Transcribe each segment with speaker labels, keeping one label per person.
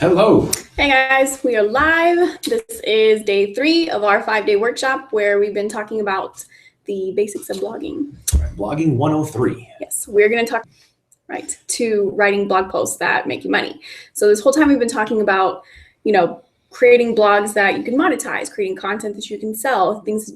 Speaker 1: Hello.
Speaker 2: Hey guys, we are live. This is day 3 of our 5-day workshop where we've been talking about the basics of blogging.
Speaker 1: Blogging 103.
Speaker 2: Yes, we're going to talk to writing blog posts that make you money. So this whole time we've been talking about, creating blogs that you can monetize, creating content that you can sell, things,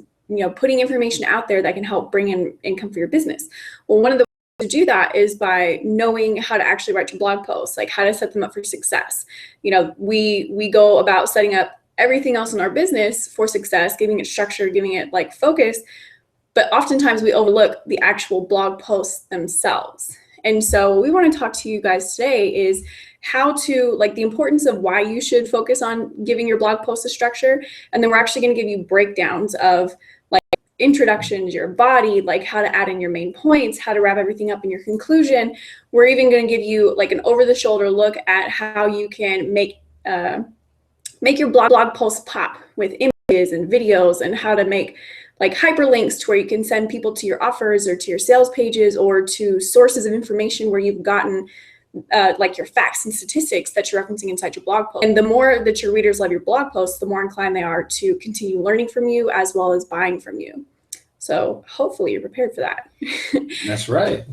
Speaker 2: putting information out there that can help bring in income for your business. Well, one of the to do that is by knowing how to actually write your blog posts, like how to set them up for success. We go about setting up everything else in our business for success, giving it structure, giving it like focus, but oftentimes we overlook the actual blog posts themselves. And so what we want to talk to you guys today is how to, the importance of why you should focus on giving your blog post a structure. And then we're actually going to give you breakdowns of introductions, your body, like how to add in your main points, how to wrap everything up in your conclusion. We're even going to give you like an over-the-shoulder look at how you can make your blog post pop with images and videos, and how to make like hyperlinks to where you can send people to your offers or to your sales pages or to sources of information where you've gotten your facts and statistics that you're referencing inside your blog post. And the more that your readers love your blog posts, the more inclined they are to continue learning from you as well as buying from you. So hopefully you're prepared for that.
Speaker 1: That's right.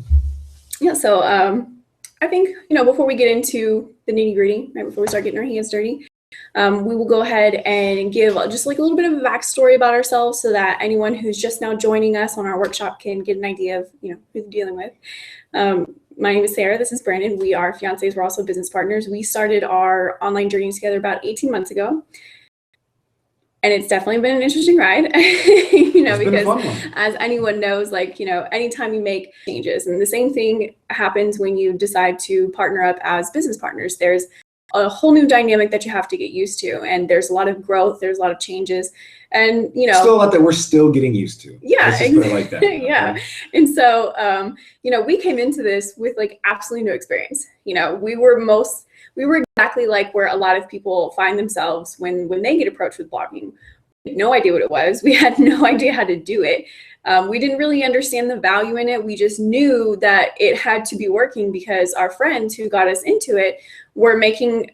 Speaker 2: Yeah, so I think, before we get into the nitty-gritty, right before we start getting our hands dirty, we will go ahead and give just like a little bit of a backstory about ourselves so that anyone who's just now joining us on our workshop can get an idea of, who they're dealing with. My name is Sarah. This is Brandon. We are fiancés. We're also business partners. We started our online journey together about 18 months ago. And it's definitely been an interesting ride, because as anyone knows, anytime you make changes, and the same thing happens when you decide to partner up as business partners, there's a whole new dynamic that you have to get used to. And there's a lot of growth. There's a lot of changes. And,
Speaker 1: still a lot that we're still getting used to.
Speaker 2: Yeah.
Speaker 1: Let's just put it like that.
Speaker 2: Yeah.
Speaker 1: Okay?
Speaker 2: And so, we came into this with absolutely no experience. We were exactly like where a lot of people find themselves when they get approached with blogging. We had no idea what it was. We had no idea how to do it. We didn't really understand the value in it. We just knew that it had to be working because our friends who got us into it were making,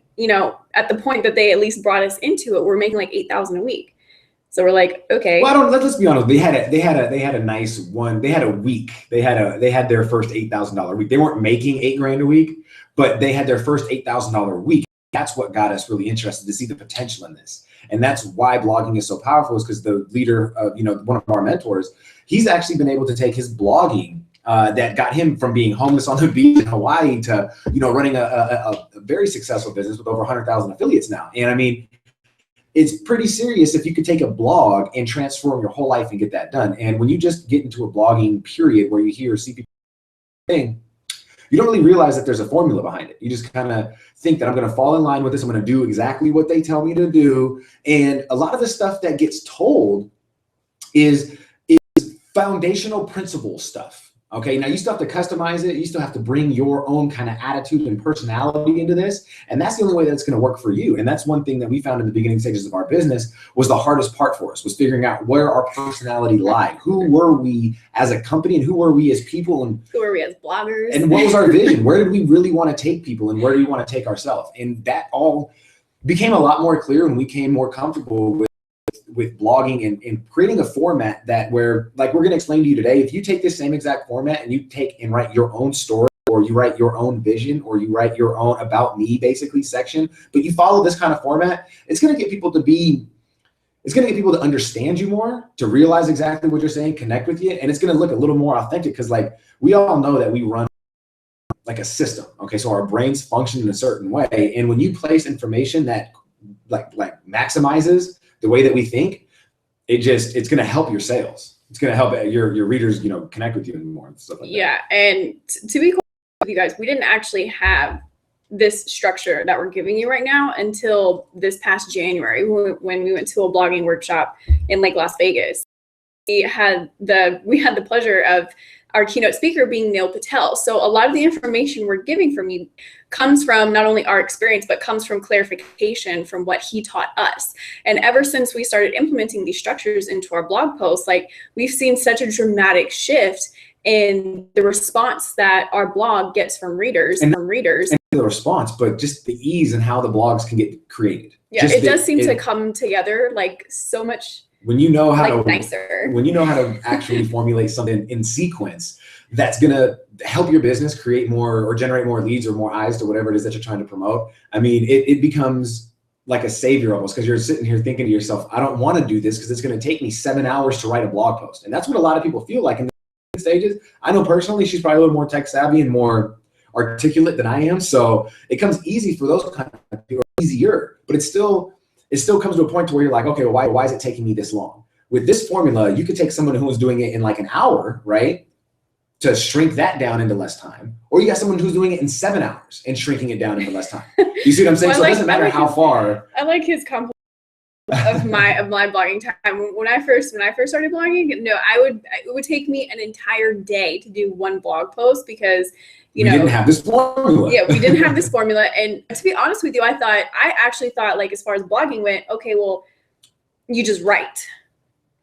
Speaker 2: at the point that they at least brought us into it, we're making like $8,000 a week. So we're like, okay.
Speaker 1: Well, let's be honest. They had a nice one. They had a week. They had their first $8,000 week. They weren't making $8,000 a week, but they had their first $8,000 week. That's what got us really interested to see the potential in this. And that's why blogging is so powerful, is because the leader of, one of our mentors, he's actually been able to take his blogging that got him from being homeless on the beach in Hawaii to, running a very successful business with over 100,000 affiliates now. And I mean, it's pretty serious if you could take a blog and transform your whole life and get that done. And when you just get into a blogging period where you hear or see people thing, you don't really realize that there's a formula behind it. You just kind of think that I'm going to fall in line with this. I'm going to do exactly what they tell me to do. And a lot of the stuff that gets told is foundational principle stuff. Okay, now you still have to customize it. You still have to bring your own kind of attitude and personality into this. And that's the only way that's going to work for you. And that's one thing that we found in the beginning stages of our business was the hardest part for us, was figuring out where our personality lied. Who were we as a company, and who were we as people, and
Speaker 2: who were we as bloggers?
Speaker 1: And what was our vision? Where did we really want to take people, and where do we want to take ourselves? And that all became a lot more clear when we became more comfortable with blogging and creating a format that where, like we're going to explain to you today, if you take this same exact format and you take and write your own story, or you write your own vision, or you write your own about me basically section, but you follow this kind of format, it's going to get people to understand you more, to realize exactly what you're saying, connect with you. And it's going to look a little more authentic, because we all know that we run like a system. Okay. So our brains function in a certain way. And when you place information that like maximizes the way that we think, it's going to help your sales. It's going to help your readers, connect with you more and stuff like that.
Speaker 2: Yeah. And to be quite with you guys, we didn't actually have this structure that we're giving you right now until this past January, when we went to a blogging workshop in Las Vegas. We had the pleasure of our keynote speaker being Neil Patel. So a lot of the information we're giving from you comes from not only our experience, but comes from clarification from what he taught us. And ever since we started implementing these structures into our blog posts, we've seen such a dramatic shift in the response that our blog gets from readers.
Speaker 1: the response, but just the ease and how the blogs can get created.
Speaker 2: Yeah, it does seem to come together like so much
Speaker 1: when you know how
Speaker 2: like
Speaker 1: to
Speaker 2: nicer.
Speaker 1: When you know how to actually formulate something in sequence that's gonna help your business create more or generate more leads or more eyes to whatever it is that you're trying to promote. I mean, it becomes like a savior almost, because you're sitting here thinking to yourself, I don't want to do this because it's going to take me 7 hours to write a blog post. And that's what a lot of people feel like in the stages. I know personally, she's probably a little more tech savvy and more articulate than I am. So it comes easy for those kind of people, easier, but it still comes to a point to where you're like, okay, well, why is it taking me this long? With this formula, you could take someone who was doing it in like an hour, right? To shrink that down into less time. Or you got someone who's doing it in 7 hours and shrinking it down into less time. You see what I'm saying?
Speaker 2: Well,
Speaker 1: so it doesn't matter how far.
Speaker 2: I like his compliment of my blogging time. When I first started blogging, no, it would take me an entire day to do one blog post because we
Speaker 1: didn't have this formula.
Speaker 2: Yeah, we didn't have this formula. And to be honest with you, I actually thought like as far as blogging went, okay, well, you just write.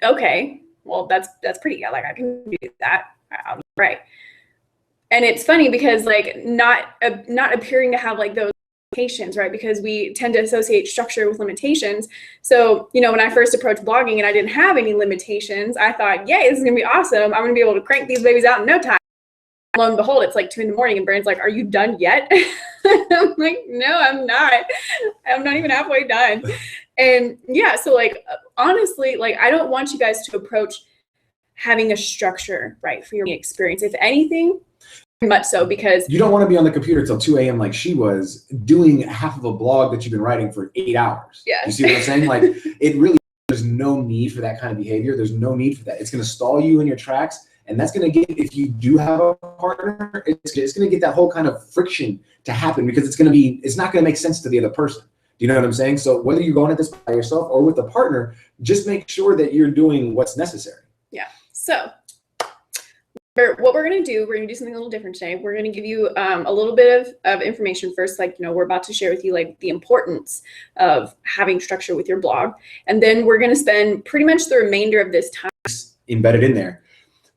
Speaker 2: Okay, well that's pretty good. Like I can do that. I'll just write. And it's funny because like not appearing to have like those limitations, right? Because we tend to associate structure with limitations. So, when I first approached blogging and I didn't have any limitations, I thought, yay, this is gonna be awesome. I'm gonna be able to crank these babies out in no time. Lo and behold, it's like 2 a.m. and Brandon's like, are you done yet? I'm like, no, I'm not. I'm not even halfway done. And yeah, so like, honestly, like I don't want you guys to approach having a structure, right, for your experience. If anything, much so, because
Speaker 1: you don't want to be on the computer till 2 a.m. like she was doing half of a blog that you've been writing for 8 hours.
Speaker 2: Yeah.
Speaker 1: You see what I'm saying? Like it really, there's no need for that kind of behavior. There's no need for that. It's going to stall you in your tracks. And that's going to get, if you do have a partner, it's going to get that whole kind of friction to happen because it's not going to make sense to the other person. Do you know what I'm saying? So whether you're going at this by yourself or with a partner, just make sure that you're doing what's necessary.
Speaker 2: Yeah. So what we're going to do, we're going to do something a little different today. We're going to give you a little bit of information first, like, we're about to share with you like the importance of having structure with your blog. And then we're going to spend pretty much the remainder of this time
Speaker 1: embedded in there.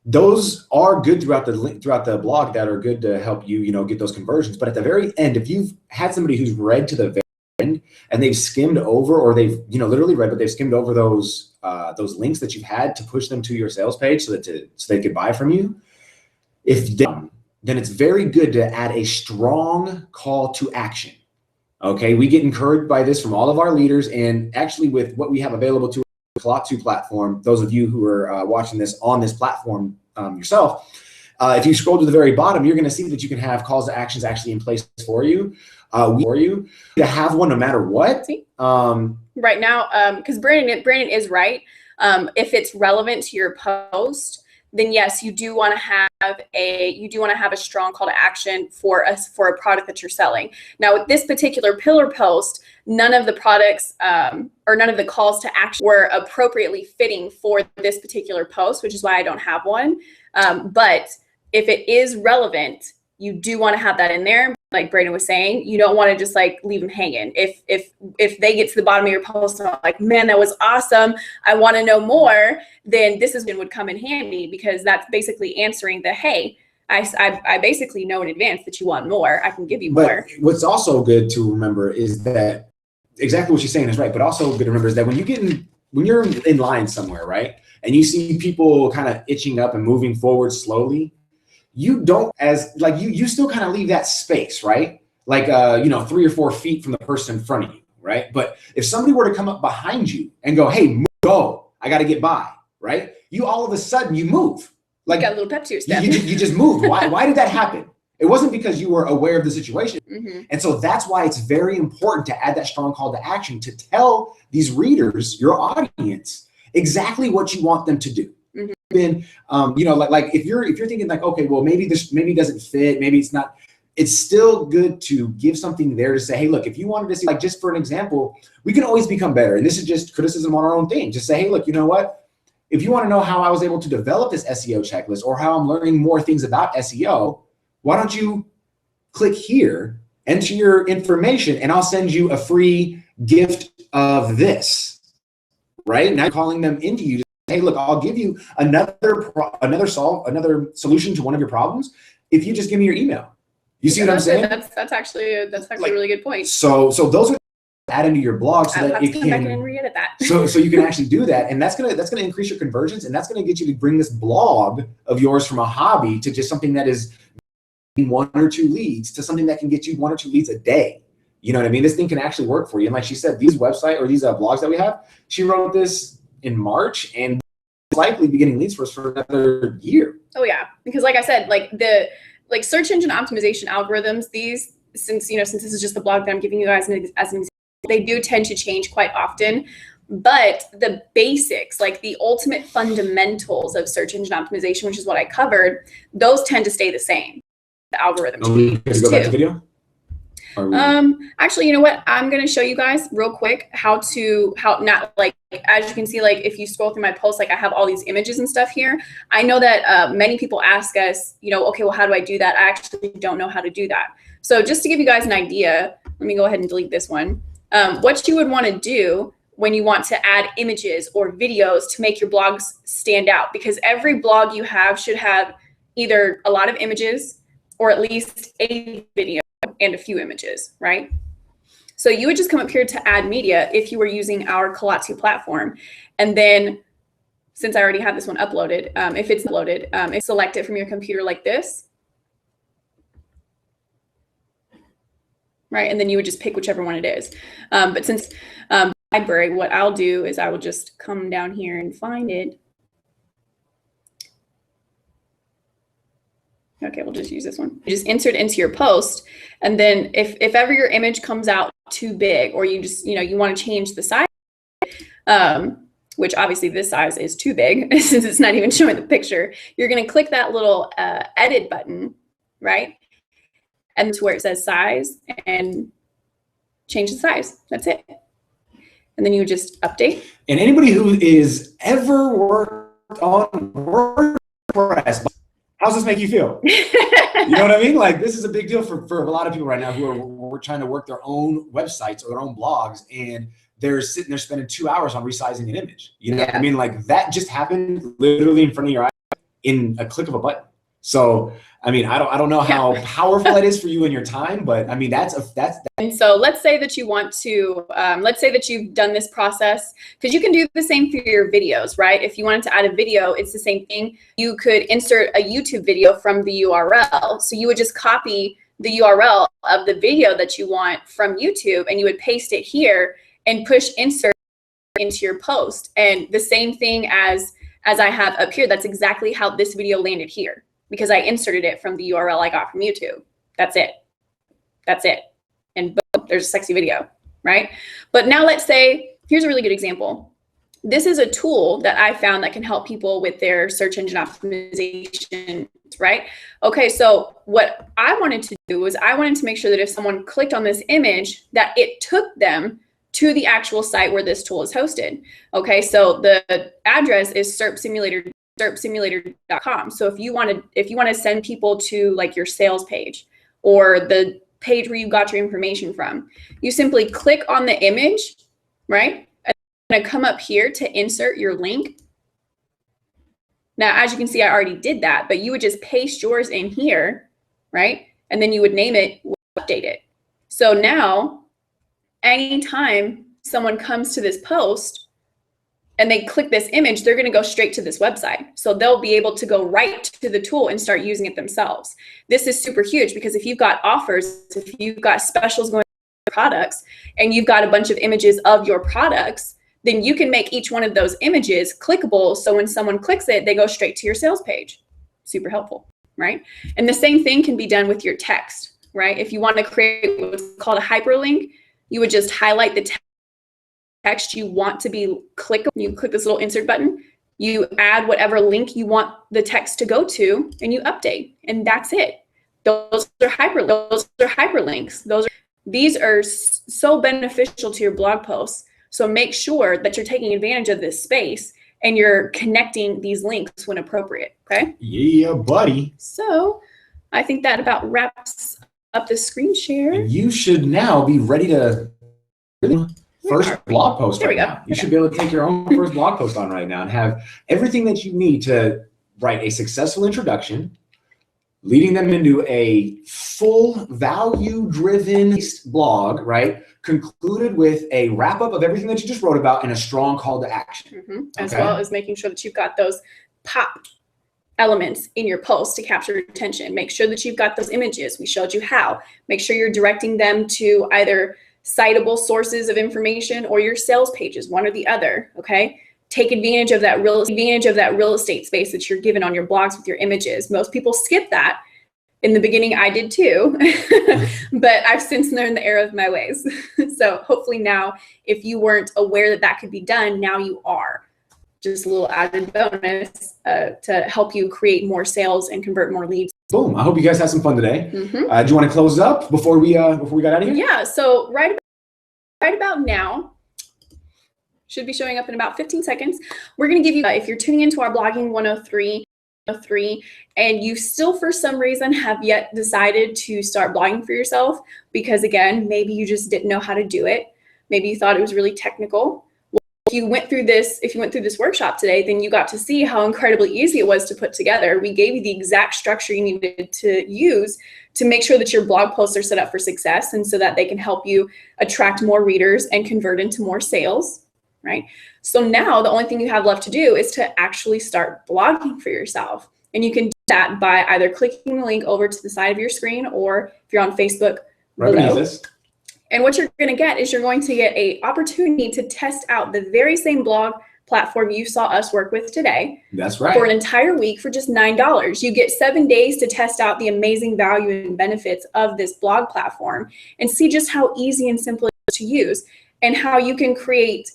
Speaker 1: Those are good throughout the blog that are good to help you, get those conversions. But at the very end, if you've had somebody who's read to the very end and they've skimmed over, or they've, literally read, but they've skimmed over those links that you've had to push them to your sales page so they could buy from you, then it's very good to add a strong call to action. Okay, we get encouraged by this from all of our leaders, and actually with what we have available to Plot2 platform, those of you who are watching this on this platform yourself, if you scroll to the very bottom, you're going to see that you can have calls to actions actually in place for you. To have one no matter what.
Speaker 2: Right now, because Brandon is right. If it's relevant to your post, then yes, you do want to have a strong call to action for a product that you're selling. Now, with this particular pillar post, none of the products or none of the calls to action were appropriately fitting for this particular post, which is why I don't have one. But if it is relevant, you do want to have that in there. Like Brandon was saying, you don't want to just like leave them hanging. If they get to the bottom of your post and are like, man, that was awesome, I want to know more, then this is when would come in handy, because that's basically answering the, hey, I basically know in advance that you want more. I can give you more.
Speaker 1: But what's also good to remember is that exactly what she's saying is right. But also good to remember is that when you're in line somewhere, right, and you see people kind of itching up and moving forward slowly, you don't you still kind of leave that space, right? Like 3 or 4 feet from the person in front of you, right? But if somebody were to come up behind you and go, hey, go, I got to get by, right? You all of a sudden you move. Like
Speaker 2: you got a little pep to your step.
Speaker 1: You just moved. Why did that happen? It wasn't because you were aware of the situation.
Speaker 2: Mm-hmm.
Speaker 1: And so that's why it's very important to add that strong call to action to tell these readers, your audience, exactly what you want them to do.
Speaker 2: Mm-hmm.
Speaker 1: Then, like if you're thinking like, okay, well, maybe doesn't fit, maybe it's not, it's still good to give something there to say, hey, look, if you wanted to see, like, just for an example, we can always become better. And this is just criticism on our own thing. Just say, hey, look, you know what? If you want to know how I was able to develop this SEO checklist or how I'm learning more things about SEO, why don't you click here, enter your information, and I'll send you a free gift of this, right? Now calling them into you. Hey, look, I'll give you another solution to one of your problems if you just give me your email. You see what I'm saying?
Speaker 2: That's actually a really good point.
Speaker 1: So those are add into your blog so that it can
Speaker 2: back and re-edit that.
Speaker 1: so you can actually do that, and that's gonna increase your conversions, and that's gonna get you to bring this blog of yours from a hobby to just something that is 1 or 2 leads to something that can get you 1 or 2 leads a day. You know what I mean? This thing can actually work for you. And like she said, these website or these blogs that we have, she wrote this in March and likely be getting leads for us for another year.
Speaker 2: Oh yeah, because like I said, like search engine optimization algorithms, these since this is just the blog that I'm giving you guys as an example, they do tend to change quite often. But the basics, like the ultimate fundamentals of search engine optimization, which is what I covered, those tend to stay the same. The algorithm changes
Speaker 1: go back to video?
Speaker 2: Actually, you know what? I'm going to show you guys real quick how not like, as you can see, like if you scroll through my posts, like I have all these images and stuff here. I know that many people ask us, okay, well, how do I do that? I actually don't know how to do that. So just to give you guys an idea, let me go ahead and delete this one. What you would want to do when you want to add images or videos to make your blogs stand out, because every blog you have should have either a lot of images or at least a video and a few images, right? So you would just come up here to add media if you were using our Collatio platform. And then since I already have this one uploaded, if it's uploaded, select it from your computer like this. Right, and then you would just pick whichever one it is. But since library, what I'll do is I will just come down here and find it. Okay, we'll just use this one. You just insert into your post, and then if ever your image comes out too big, or you just you want to change the size, which obviously this size is too big since it's not even showing the picture, you're going to click that little edit button, right? And it's where it says size, and change the size. That's it. And then you just update. And
Speaker 1: anybody who is ever worked on WordPress, how's this make you feel? You know what I mean? Like, this is a big deal for a lot of people right now who are trying to work their own websites or their own blogs, and they're sitting there spending 2 hours on resizing an image. You know what I mean? Like, that just happened literally in front of your eyes in a click of a button. So, I mean, I don't know how powerful that is for you in your time, but I mean, that's.
Speaker 2: And so let's say that you want to, let's say that you've done this process, because you can do the same for your videos, right? If you wanted to add a video, it's the same thing. You could insert a YouTube video from the URL. So you would just copy the URL of the video that you want from YouTube, and you would paste it here and push insert into your post. And the same thing as I have up here, that's exactly how this video landed here, because I inserted it from the URL I got from YouTube. That's it. That's it. And boom, there's a sexy video, right? But now let's say, here's a really good example. This is a tool that I found that can help people with their search engine optimization, right? Okay, so what I wanted to do was I wanted to make sure that if someone clicked on this image, that it took them to the actual site where this tool is hosted. Okay, so the address is serpsimulator.com. So if you want to send people to like your sales page or the page where you got your information from, you simply click on the image, right? And I'm gonna come up here to insert your link. Now, as you can see, I already did that, but you would just paste yours in here, right? And then you would name it, update it. So now, anytime someone comes to this post and they click this image, they're going to go straight to this website. So they'll be able to go right to the tool and start using it themselves. This is super huge, because if you've got offers, if you've got specials going on products, and you've got a bunch of images of your products, then you can make each one of those images clickable. So when someone clicks it, they go straight to your sales page. Super helpful, right? And the same thing can be done with your text, right? If you want to create what's called a hyperlink, you would just highlight the text you want to be clickable. You click this little insert button, you add whatever link you want the text to go to, and you update, and that's it. Those are hyperlinks. These are so beneficial to your blog posts. So make sure that you're taking advantage of this space and you're connecting these links when appropriate. Okay.
Speaker 1: Yeah, buddy.
Speaker 2: So I think that about wraps up the screen share.
Speaker 1: And you should now be ready to first blog post.
Speaker 2: There we go.
Speaker 1: Now. You should be able to take your own first blog post on right now and have everything that you need to write a successful introduction, leading them into a full value-driven blog, right? Concluded with a wrap-up of everything that you just wrote about and a strong call to action.
Speaker 2: As well as making sure that you've got those pop elements in your post to capture attention. Make sure that you've got those images. We showed you how. Make sure you're directing them to either citable sources of information or your sales pages, one or the other, okay? Take advantage of that real estate space that you're given on your blogs with your images. Most people skip that. In the beginning, I did too, but I've since learned the error of my ways. So hopefully now, if you weren't aware that that could be done, now you are. Just a little added bonus to help you create more sales and convert more leads.
Speaker 1: Boom! I hope you guys had some fun today. Do you want to close it up before we got out of here?
Speaker 2: Yeah. So right about now, should be showing up in about 15 seconds. We're going to give you, if you're tuning into our Blogging 103, and you still for some reason have yet decided to start blogging for yourself because again, maybe you just didn't know how to do it. Maybe you thought it was really technical. Well, if you went through this workshop today, then you got to see how incredibly easy it was to put together. We gave you the exact structure you needed to use to make sure that your blog posts are set up for success and so that they can help you attract more readers and convert into more sales, right? So now the only thing you have left to do is to actually start blogging for yourself. And you can do that by either clicking the link over to the side of your screen or if you're on Facebook,
Speaker 1: right beneath this.
Speaker 2: And what you're going to get is you're going to get an opportunity to test out the very same blog platform you saw us work with today.
Speaker 1: That's right.
Speaker 2: For an entire week for just $9. You get 7 days to test out the amazing value and benefits of this blog platform and see just how easy and simple it is to use and how you can create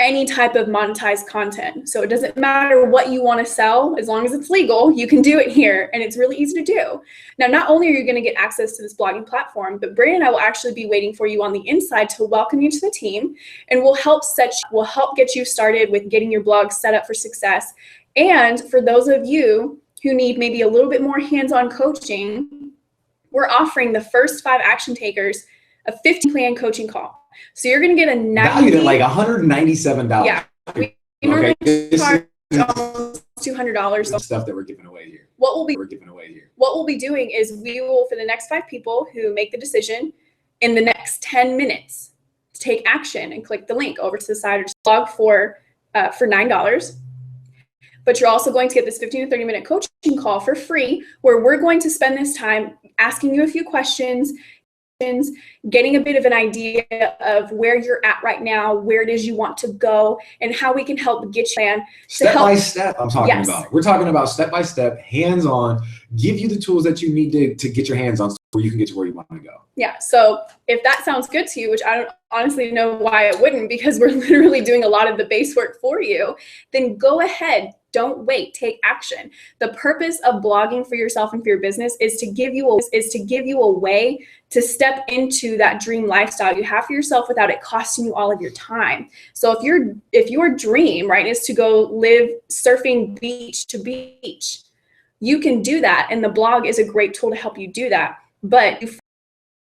Speaker 2: any type of monetized content. So it doesn't matter what you want to sell, as long as it's legal, you can do it here, and it's really easy to do. Now, not only are you going to get access to this blogging platform, but Brandon and I will actually be waiting for you on the inside to welcome you to the team, and we'll help get you started with getting your blog set up for success. And for those of you who need maybe a little bit more hands-on coaching, we're offering the first 5 action takers a 50-plan coaching call. So you're going to get a
Speaker 1: valued at like $197.
Speaker 2: Yeah, we normally charge almost $200.
Speaker 1: Stuff that we're giving away here.
Speaker 2: What we'll be doing is we will, for the next 5 people who make the decision in the next 10 minutes, take action and click the link over to the side of your blog for $9. But you're also going to get this 15 to 30 minute coaching call for free, where we're going to spend this time asking you a few questions, getting a bit of an idea of where you're at right now, where it is you want to go, and how we can help get you in.
Speaker 1: Step by step, I'm talking about. We're talking about step by step, hands-on, give you the tools that you need to get your hands on so you can get to where you want to go.
Speaker 2: Yeah, so if that sounds good to you, which I don't honestly know why it wouldn't, because we're literally doing a lot of the base work for you, then go ahead. Don't wait, take action. The purpose of blogging for yourself and for your business is to give you a way to step into that dream lifestyle you have for yourself without it costing you all of your time. So if your dream, right, is to go live surfing beach to beach, you can do that, and the blog is a great tool to help you do that. But you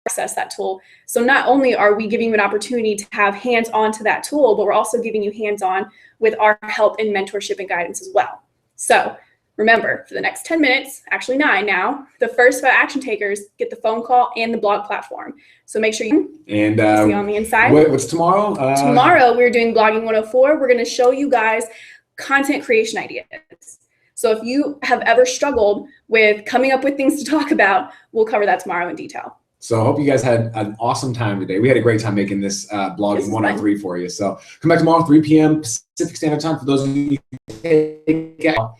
Speaker 2: access that tool. So not only are we giving you an opportunity to have hands-on to that tool, but we're also giving you hands-on with our help and mentorship and guidance as well. So remember, for the next 10 minutes, actually 9 now, the first 5 action takers get the phone call and the blog platform. So make sure you see on the inside.
Speaker 1: What's tomorrow?
Speaker 2: Tomorrow we're doing Blogging 104. We're going to show you guys content creation ideas. So if you have ever struggled with coming up with things to talk about, we'll cover that tomorrow in detail.
Speaker 1: So I hope you guys had an awesome time today. We had a great time making this Blogging 103 for you. So come back tomorrow, 3 p.m. Pacific Standard Time for those of you who take out.